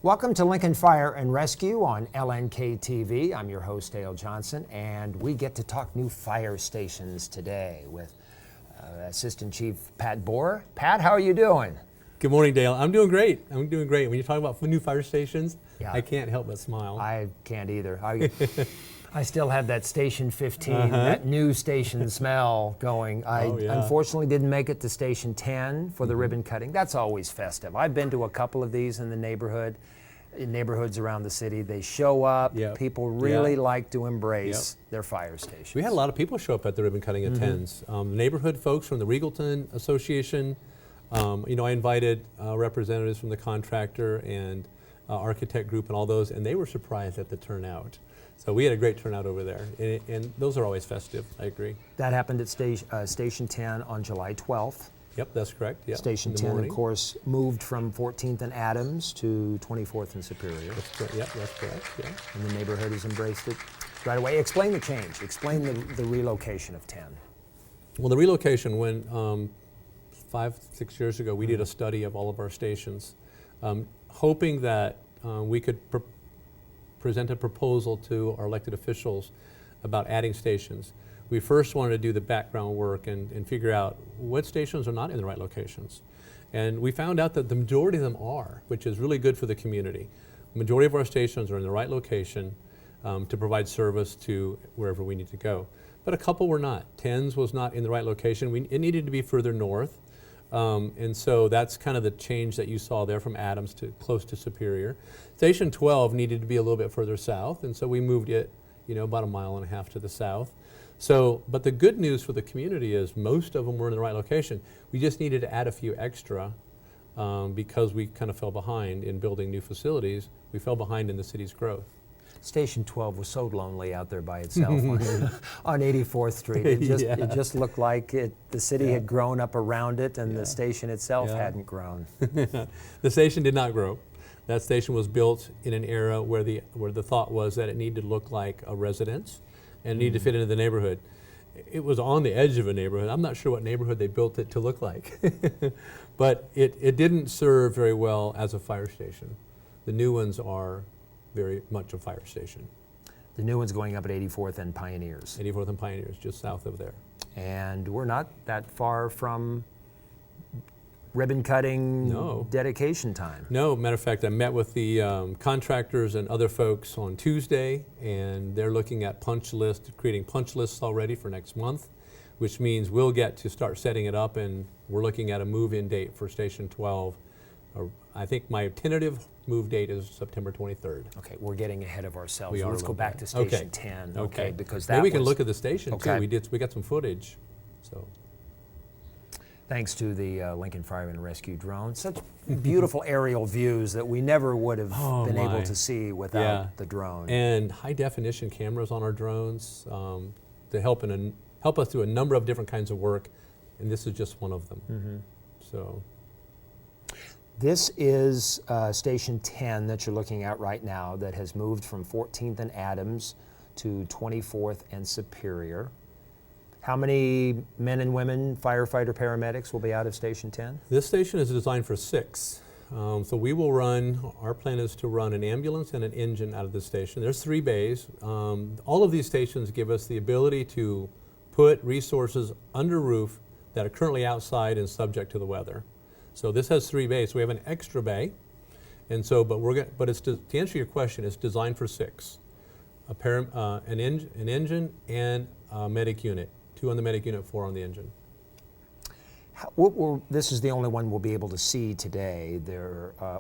Welcome to Lincoln Fire and Rescue on LNK TV. I'm your host, Dale Johnson, and we get to talk new fire stations today with Assistant Chief Pat Borer. Pat, how are you doing? Good morning, Dale. I'm doing great. When you talk about new fire stations, Yeah. I can't help but smile. I can't either. I still have that Station 15, that new station smell going. I unfortunately didn't make it to Station 10 for the ribbon cutting. That's always festive. I've been to a couple of these in the neighborhoods around the city. They show up. Yep. People really like to embrace their fire stations. We had a lot of people show up at the ribbon cutting at 10s. Neighborhood folks from the Regalton Association. I invited representatives from the contractor and architect group and all those, and they were surprised at the turnout. So we had a great turnout over there, and those are always festive, I agree. That happened at Station 10 on July 12th. Yep, that's correct. Yep. Station 10, of course, moved from 14th and Adams to 24th and Superior. That's correct. Yep, that's correct. Yeah. And the neighborhood has embraced it right away. Explain the change. Explain the relocation of 10. Well, the relocation, when 5-6 years ago, we did a study of all of our stations, hoping that we could present a proposal to our elected officials about adding stations. We first wanted to do the background work and figure out what stations are not in the right locations. And we found out that the majority of them are, which is really good for the community. The majority of our stations are in the right location to provide service to wherever we need to go. But a couple were not. 10s was not in the right location. It needed to be further north. And so that's kind of the change that you saw there from Adams to close to Superior. Station 12 needed to be a little bit further south, and so we moved it, about 1.5 miles to the south. So, but the good news for the community is most of them were in the right location. We just needed to add a few extra because we kind of fell behind in building new facilities. We fell behind in the city's growth. Station 12 was so lonely out there by itself on 84th Street. It just looked like the city had grown up around it, and the station itself hadn't grown. The station did not grow. That station was built in an era where the thought was that it needed to look like a residence and needed to fit into the neighborhood. It was on the edge of a neighborhood. I'm not sure what neighborhood they built it to look like, but it didn't serve very well as a fire station. The new ones are very much a fire station. The new one's going up at 84th and Pioneers. 84th and Pioneers, just south of there. And we're not that far from ribbon cutting dedication time. No, matter of fact, I met with the contractors and other folks on Tuesday, and they're looking at creating punch lists already for next month, which means we'll get to start setting it up, and we're looking at a move-in date for Station 12. I think my tentative move date is September 23rd. Okay, we're getting ahead of ourselves. We are. Let's go back to Station 10. Okay, because maybe we can look at the station too. We got some footage. So, thanks to the Lincoln Fire and Rescue drone, such beautiful aerial views that we never would have been able to see without the drone. And high definition cameras on our drones to help us do a number of different kinds of work, and this is just one of them. So. This is Station 10 that you're looking at right now that has moved from 14th and Adams to 24th and Superior. How many men and women, firefighter, paramedics will be out of Station 10? This station is designed for 6. So we will our plan is to run an ambulance and an engine out of this station. There's 3 bays. All of these stations give us the ability to put resources under roof that are currently outside and subject to the weather. So this has 3 bays. So we have an extra bay, and so but it's to answer your question, it's designed for 6, an engine and a medic unit, 2 on the medic unit, 4 on the engine. This is the only one we'll be able to see today.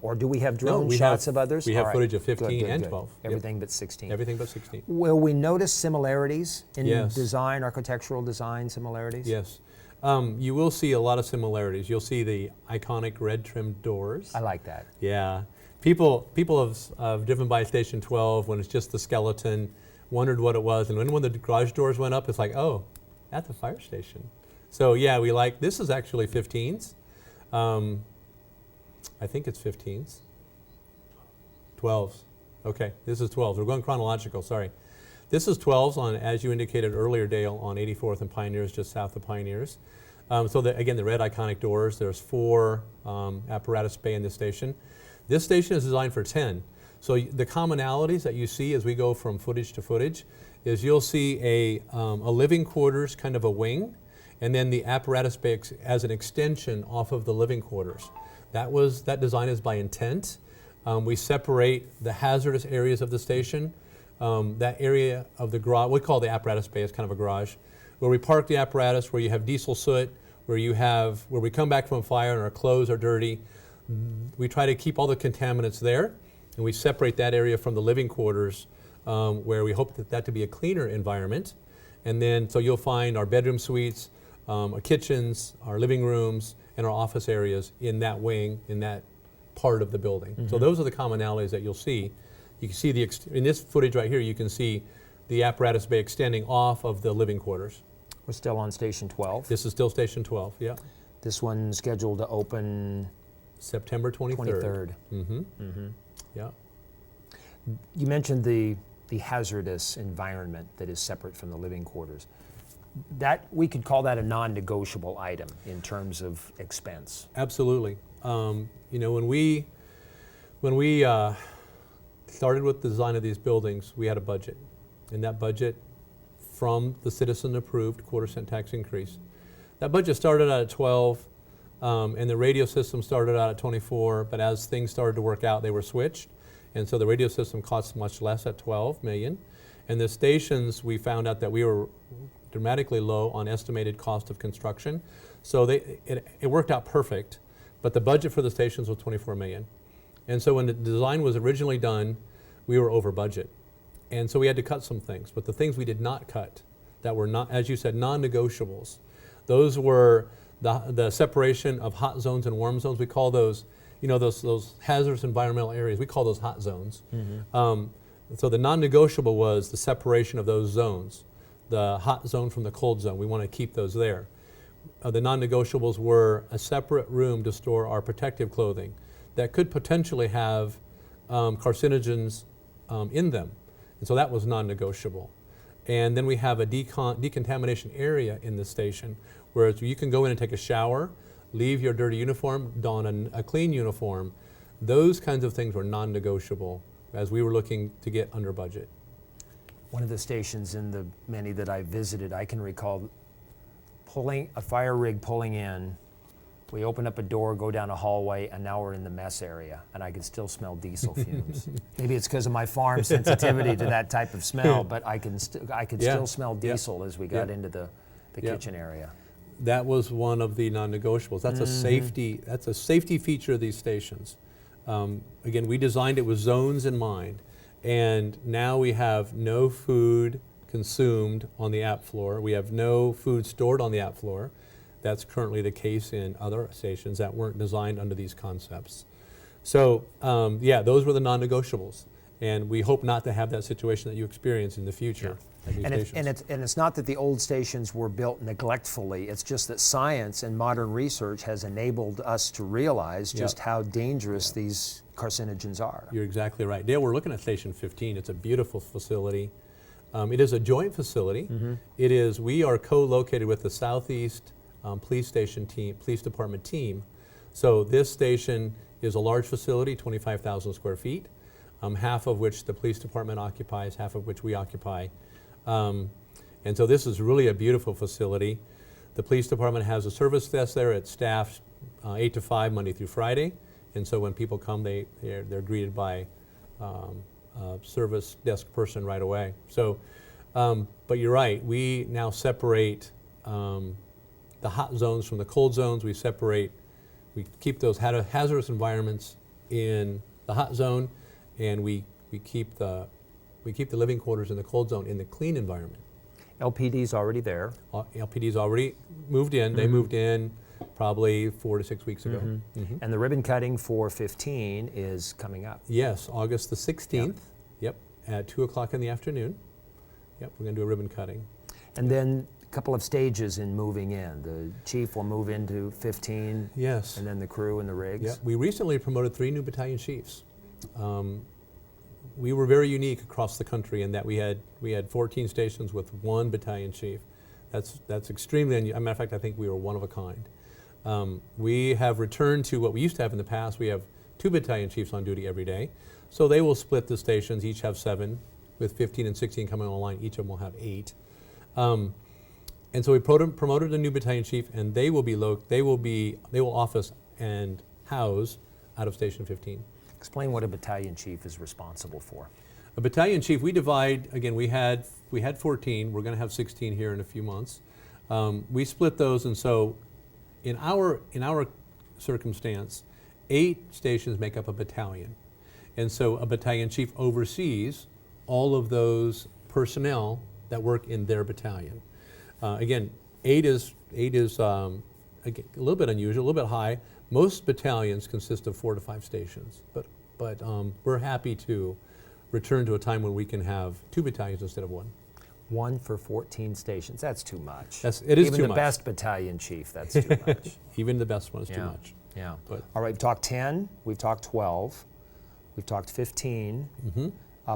Or do we have drone shots of others? We have footage of 15 and 12. Everything but 16. Everything but 16. Will we notice similarities in design, architectural design similarities? Yes. You will see a lot of similarities. You'll see the iconic red trimmed doors. I like that. Yeah. People have driven by Station 12 when it's just the skeleton, wondered what it was, and when the garage doors went up, it's like, oh, that's a fire station. So yeah, this is actually 15s. I think it's 15s. 12s. Okay, this is 12s. We're going chronological, sorry. This is 12s on, as you indicated earlier, Dale, on 84th and Pioneers, just south of Pioneers. Again, the red iconic doors. There's 4 apparatus bay in this station. This station is designed for 10. So the commonalities that you see as we go from footage to footage is you'll see a living quarters, kind of a wing, and then the apparatus bay as an extension off of the living quarters. That design is by intent. We separate the hazardous areas of the station. That area of the garage, we call the apparatus bay, it's kind of a garage, where we park the apparatus, where you have diesel soot, where we come back from a fire and our clothes are dirty. We try to keep all the contaminants there, and we separate that area from the living quarters, where we hope that to be a cleaner environment. And then, so you'll find our bedroom suites, our kitchens, our living rooms, and our office areas in that wing, in that part of the building. Mm-hmm. So those are the commonalities that you'll see. You can see in this footage right here, you can see the apparatus bay extending off of the living quarters. We're still on Station 12. This is still Station 12, yeah. This one's scheduled to open September 23rd. Mm-hmm. Mm-hmm. Yeah. You mentioned the hazardous environment that is separate from the living quarters. That we could call that a non-negotiable item in terms of expense. Absolutely. When we started with the design of these buildings, we had a budget, and that budget from the citizen-approved quarter-cent tax increase. That budget started out at 12, and the radio system started out at 24, but as things started to work out, they were switched, and so the radio system costs much less at 12 million. And the stations, we found out that we were dramatically low on estimated cost of construction, so it worked out perfect, but the budget for the stations was 24 million. And so when the design was originally done, we were over budget. And so we had to cut some things, but the things we did not cut that were not, as you said, non-negotiables, those were the separation of hot zones and warm zones. We call those, those hazardous environmental areas, we call those hot zones. Mm-hmm. So the non-negotiable was the separation of those zones, the hot zone from the cold zone. We want to keep those there. The non-negotiables were a separate room to store our protective clothing that could potentially have carcinogens in them. And so that was non-negotiable. And then we have a decontamination area in the station where you can go in and take a shower, leave your dirty uniform, don a clean uniform. Those kinds of things were non-negotiable as we were looking to get under budget. One of the stations in the many that I visited, I can recall a fire rig pulling in. We open up a door, go down a hallway, and now we're in the mess area, and I can still smell diesel fumes. Maybe it's because of my farm sensitivity to that type of smell, but I could still smell diesel as we got into the kitchen area. That was one of the non-negotiables. That's a safety feature of these stations. Again, we designed it with zones in mind, and now we have no food consumed on the app floor. We have no food stored on the app floor. That's currently the case in other stations that weren't designed under these concepts. So those were the non-negotiables. And we hope not to have that situation that you experience in the future. Yeah. And it's not that the old stations were built neglectfully, it's just that science and modern research has enabled us to realize just how dangerous these carcinogens are. You're exactly right. Dale, we're looking at Station 15. It's a beautiful facility. It is a joint facility. Mm-hmm. We are co-located with the Southeast Police Department team. So this station is a large facility, 25,000 square feet, half of which the police department occupies, half of which we occupy. And so this is really a beautiful facility. The police department has a service desk there. It's staffed 8 to 5 Monday through Friday. And so when people come, they're greeted by a service desk person right away. So, but you're right, we now separate the hot zones from the cold zones. We keep those hazardous environments in the hot zone, and we keep the living quarters in the cold zone in the clean environment. LPD's already there. LPD's already moved in. Mm-hmm. They moved in probably 4 to 6 weeks ago. Mm-hmm. Mm-hmm. And the ribbon cutting for 15 is coming up. Yes, August the 16th. Yep, at 2 o'clock in the afternoon. Yep, we're going to do a ribbon cutting. And then a couple of stages in moving in. The chief will move into 15. Yes. And then the crew and the rigs. Yep. We recently promoted 3 new battalion chiefs. We were very unique across the country in that we had 14 stations with 1 battalion chief. That's extremely unusual. As a matter of fact, I think we were one of a kind. We have returned to what we used to have in the past. We have 2 battalion chiefs on duty every day. So they will split the stations, each have 7, with 15 and 16 coming online, each of them will have 8. And so we promoted a new battalion chief, and they will office and house out of Station 15. Explain what a battalion chief is responsible for. A battalion chief, we divide, again, we had 14, we're going to have 16 here in a few months. We split those, and so in our circumstance, 8 stations make up a battalion. And so a battalion chief oversees all of those personnel that work in their battalion. Again, 8 is again, a little bit unusual, a little bit high. Most battalions consist of 4 to 5 stations, but we're happy to return to a time when we can have 2 battalions instead of 1. 1 for 14 stations. That's too much. It is Even too much. Even the best battalion chief, that's too much. Even the best one is too much. Yeah. But all right, we've talked 10, we've talked 12, we've talked 15.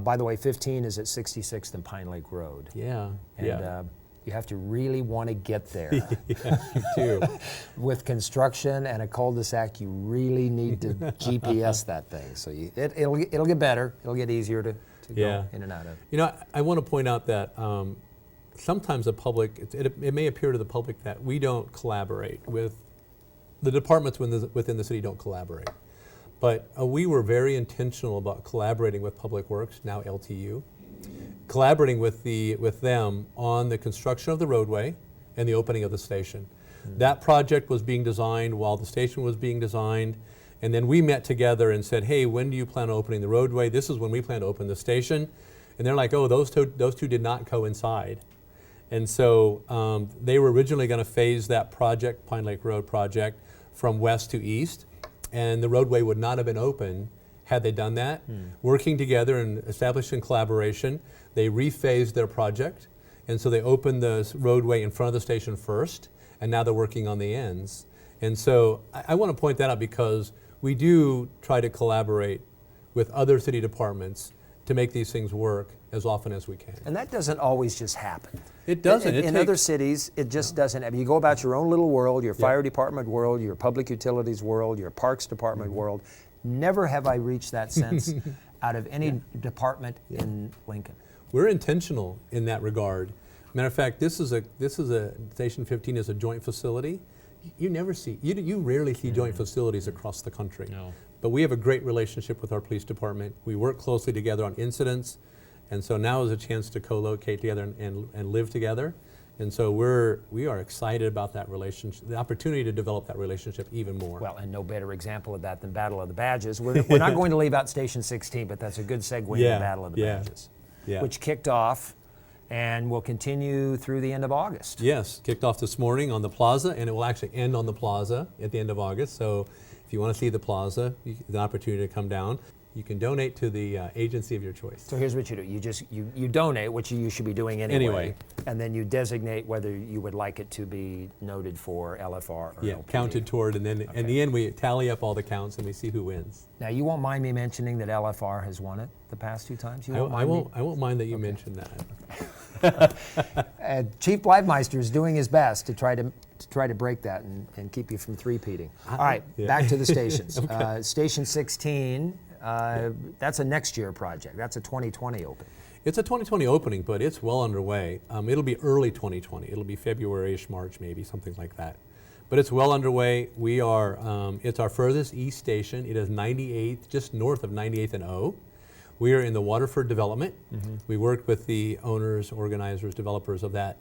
By the way, 15 is at 66th and Pine Lake Road. Yeah. And you have to really want to get there. Yeah, you do. With construction and a cul-de-sac, you really need to GPS that thing. So it'll get better. It'll get easier to go in and out of. You know, I want to point out that sometimes the public, it may appear to the public that we don't collaborate with, the departments within the city don't collaborate. But we were very intentional about collaborating with Public Works, now LTU, collaborating with them on the construction of the roadway and the opening of the station. That project was being designed while the station was being designed, and then we met together and said, hey, when do you plan on opening the roadway? This is when we plan to open the station. And they're like, oh, those two did not coincide. And so they were originally going to phase that project, Pine Lake Road project, from west to east, and the roadway would not have been open had they done that. Working together and establishing collaboration, they rephased their project, and so they opened the roadway in front of the station first, and now they're working on the ends. And so I want to point that out because we do try to collaborate with other city departments to make these things work as often as we can. And that doesn't always just happen. It doesn't. In other cities, it just doesn't happen. You go about your own little world, your fire department world, your public utilities world, your parks department world. Never have I reached that sense out of any department in Lincoln. We're intentional in that regard. Matter of fact, this is a Station 15 is a joint facility. You rarely see joint facilities across the country. No. But we have a great relationship with our police department. We work closely together on incidents, and so now is a chance to co-locate together and live together. And so we are excited about that relationship, the opportunity to develop that relationship even more. Well, and no better example of that than Battle of the Badges. We're not going to leave out Station 16, but that's a good segue into Battle of the Badges, which kicked off and will continue through the end of August. Yes, kicked off this morning on the plaza, and it will actually end on the plaza at the end of August. So if you want to see the plaza, the opportunity to come down. You can donate to the agency of your choice. So here's what you do. You donate, which you should be doing anyway. And then you designate whether you would like it to be noted for LFR or LPD. Counted toward, and then in the end we tally up all the counts and we see who wins. Now you won't mind me mentioning that LFR has won it the past 2 times? I won't mind that you mention that. Chief Bleibmeister is doing his best to try to break that and keep you from three-peating. All right, back to the stations. Station 16. That's a next year project. That's a 2020 opening. It's a 2020 opening, but it's well underway. It'll be early 2020. It'll be February-ish, March maybe, something like that. But it's well underway. We are, it's our furthest east station. It is 98th, just north of 98th and O. We are in the Waterford development. We work with the owners, organizers, developers of that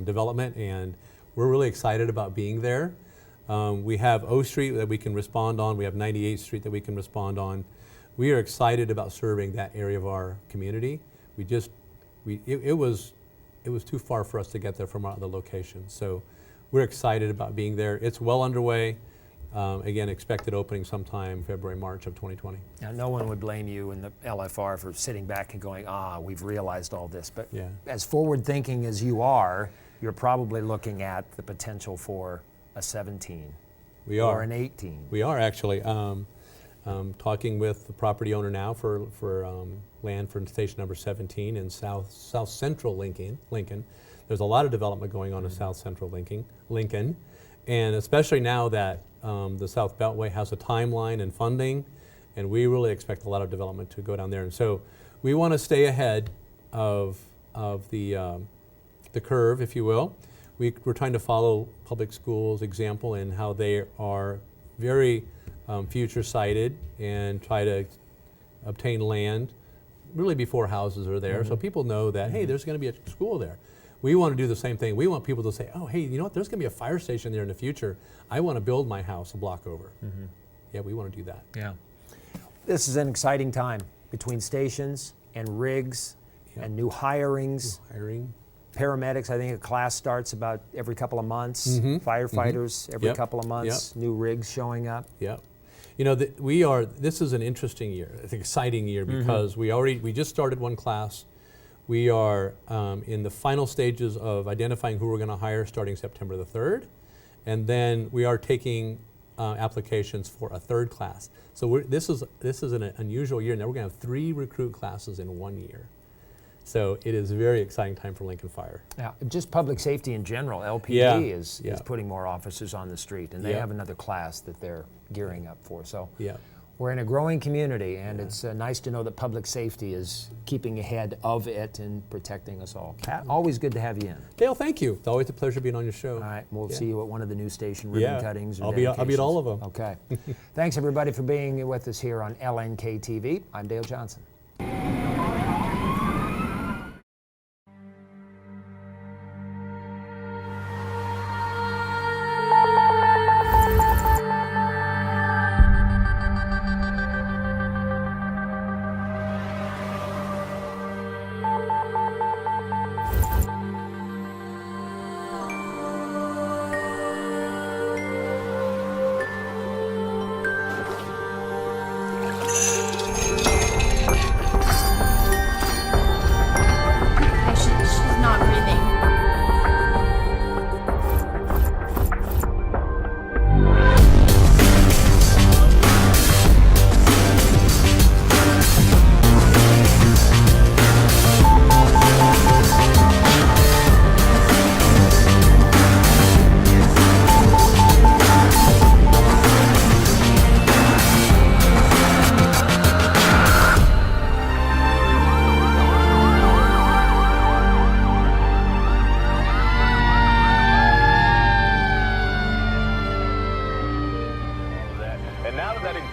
development, and we're really excited about being there. We have O Street that we can respond on. We have 98th Street that we can respond on. We are excited about serving that area of our community. It was too far for us to get there from our other locations. So we're excited about being there. It's well underway. Again, expected opening sometime February, March of 2020. Now, no one would blame you in the LFR for sitting back and going, we've realized all this. But as forward-thinking as you are, you're probably looking at the potential for a 17 or an 18. We are actually talking with the property owner now for land for station number 17 in South Central Lincoln. There's a lot of development going on in South Central Lincoln, and especially now that the South Beltway has a timeline and funding, and we really expect a lot of development to go down there. And so we want to stay ahead of the curve, if you will. We're trying to follow public schools' example in how they are very future-sighted and try to obtain land really before houses are there, so people know that, hey, there's going to be a school there. We want to do the same thing. We want people to say, oh, hey, you know what, there's going to be a fire station there in the future. I want to build my house a block over. Yeah, we want to do that. Yeah. This is an exciting time between stations and rigs and new hirings. Paramedics, I think a class starts about every couple of months. Firefighters every couple of months. New rigs showing up. Yeah. You know, this is an interesting year, it's an exciting year because we just started one class. We are in the final stages of identifying who we're going to hire starting September the 3rd. And then we are taking applications for a third class. So this is an unusual year. Now we're going to have 3 recruit classes in 1 year. So it is a very exciting time for Lincoln Fire. Yeah, just public safety in general. LPD is putting more officers on the street, and they have another class that they're gearing up for. So we're in a growing community, and it's nice to know that public safety is keeping ahead of it and protecting us all. Pat, always good to have you in. Dale, thank you. It's always a pleasure being on your show. All right, we'll see you at one of the new station ribbon cuttings. Or I'll be at all of them. Okay. Thanks, everybody, for being with us here on LNK TV. I'm Dale Johnson.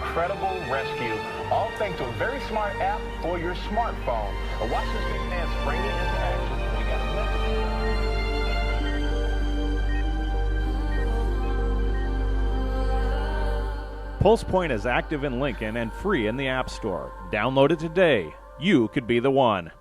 Incredible rescue, all thanks to a very smart app for your smartphone. Watch this big man spring it into action. We got a message. Pulse Point is active in Lincoln and free in the App Store. Download it today. You could be the one.